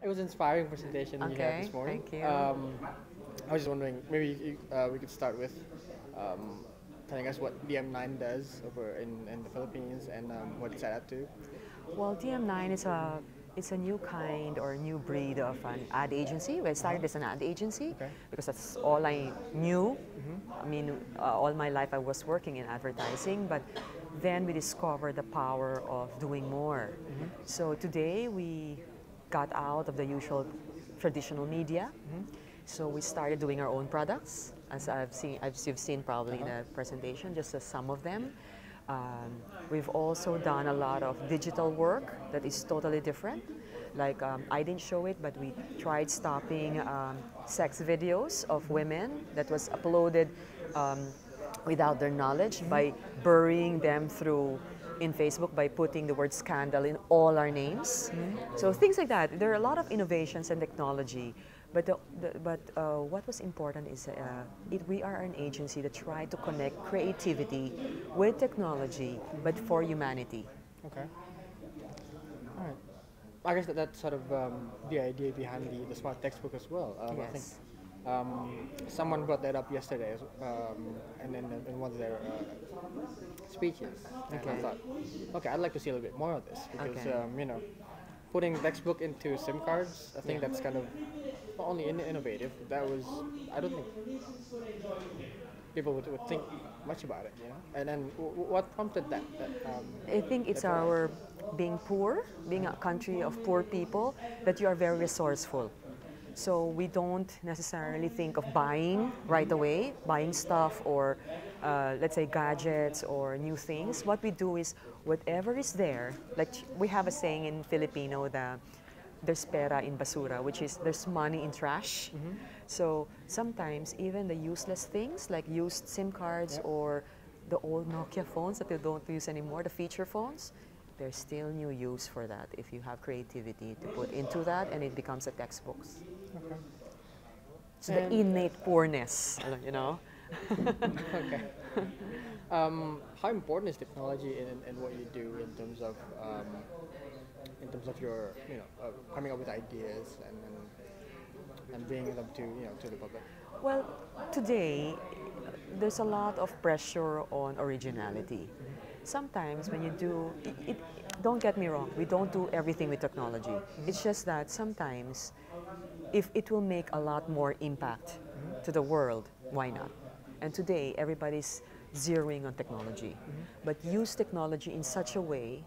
It was an inspiring presentation you had Okay, this morning. thank you. I was just wondering, maybe we could start with telling us what DM9 does over in the Philippines and what it's set up to. Well, DM9 is a new kind or new breed of an ad agency. We started as an ad agency Okay. because that's all I knew. I mean, all my life I was working in advertising, but then we discovered the power of doing more. So today we got out of the usual traditional media. So we started doing our own products, as you've seen probably in the presentation, just some of them. We've also done a lot of digital work that is totally different. Like I didn't show it, but we tried stopping sex videos of women that was uploaded without their knowledge by burying them through in Facebook by putting the word scandal in all our names. So things like that. There are a lot of innovations and technology, but what was important is we are an agency that tried to connect creativity with technology, but for humanity. Okay. All right. I guess that's sort of the idea behind the smart textbook as well. I think Yes. someone brought that up yesterday, and in one of their speeches, and I Okay. thought, okay, I'd like to see a little bit more of this because Okay. putting textbook into SIM cards, I think Yeah. that's kind of not only innovative. That was I don't think people would think much about it, you know. And then what prompted I think it's that program? our being poor, being a country of poor people, that you are very resourceful. So we don't necessarily think of buying right away, buying stuff or let's say gadgets or new things. What we do is whatever is there, like we have a saying in Filipino that there's pera in basura, which is there's money in trash. So sometimes even the useless things like used SIM cards Yep. or the old Nokia phones that they don't use anymore, the feature phones, there's still new use for that if you have creativity to put into that and it becomes a textbooks. Okay. So the And innate poorness, you know? okay. How important is technology in what you do in terms of your coming up with ideas and bringing them to the public? Well, today, there's a lot of pressure on originality. Sometimes when you do, don't get me wrong, we don't do everything with technology. It's just that sometimes, if it will make a lot more impact to the world, why not? And today, everybody's zeroing on technology. But use technology in such a way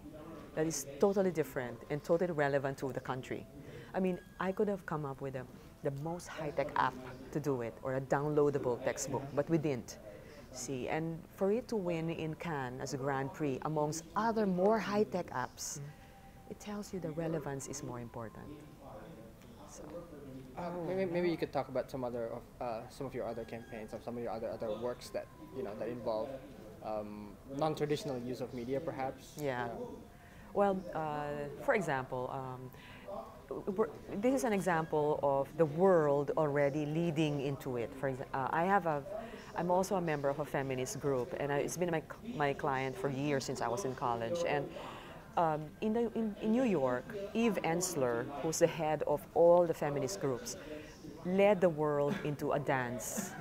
that is totally different and totally relevant to the country. I mean, I could have come up with the most high-tech app to do it or a downloadable textbook, but we didn't. See, and for it to win in Cannes as a Grand Prix amongst other more high-tech apps, it tells you the relevance is more important. So, Maybe you could talk about some of your other campaigns, or some of your other works that that involve non-traditional use of media, perhaps. yeah. Well, for example, this is an example of the world already leading into it. For example, I'm also a member of a feminist group, and it's been my client for years since I was in college. And in New York, Eve Ensler, who's the head of all the feminist groups, led the world into a dance.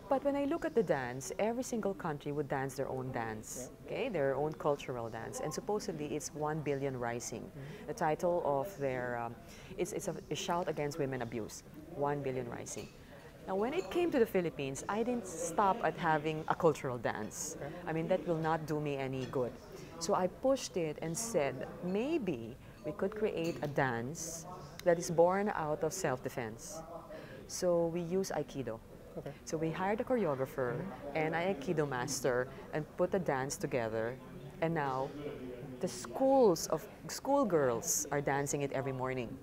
But when I look at the dance, every single country would dance their own dance, okay, their own cultural dance, and supposedly it's 1 billion rising. The title of their, it's a shout against women abuse, 1 billion rising. Now, when it came to the Philippines, I didn't stop at having a cultural dance. I mean, that will not do me any good. So I pushed it and said, maybe we could create a dance that is born out of self-defense. So we use Aikido. Okay. So we hired a choreographer and an Aikido master and put the dance together. And now the schoolgirls are dancing it every morning.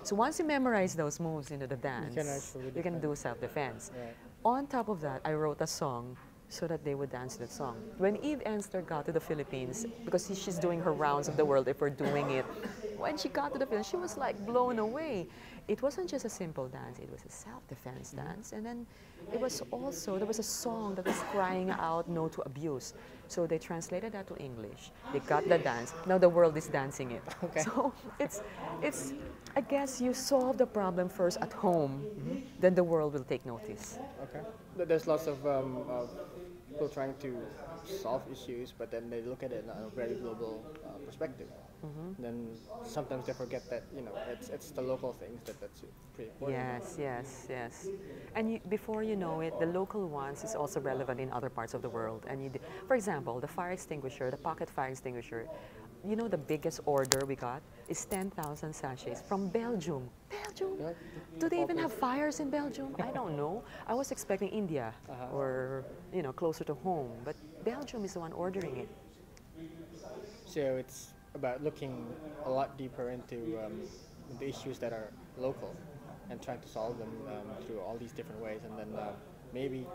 So once you memorize those moves into the dance, actually you can defend. do self-defense. Right. On top of that, I wrote a song so that they would dance that song. When Eve Ensler got to the Philippines, because she's doing her rounds of the world if we're doing it, when she got to the Philippines, she was like blown away. It wasn't just a simple dance, it was a self-defense dance. And then it was also, there was a song that was crying out no to abuse. So they translated that to English. They got the dance. Now the world is dancing it. Okay. So it's. I guess you solve the problem first at home, then the world will take notice. Okay. There's lots of people trying to solve issues, but then they look at it in a very global perspective. Then sometimes they forget that it's the local things that's pretty important. Yes, yes, yes. And before you know it, the local ones is also relevant in other parts of the world. And for example, the fire extinguisher, the pocket fire extinguisher, you know the biggest order we got is 10,000 sachets from Belgium. Belgium? Yeah, Do they even have fires in Belgium? I don't know. I was expecting India or closer to home, but Belgium is the one ordering it. So it's about looking a lot deeper into the issues that are local and trying to solve them through all these different ways, and then maybe,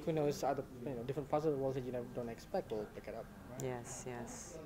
who knows, other different parts of the world that you don't expect will pick it up. Yes, yes.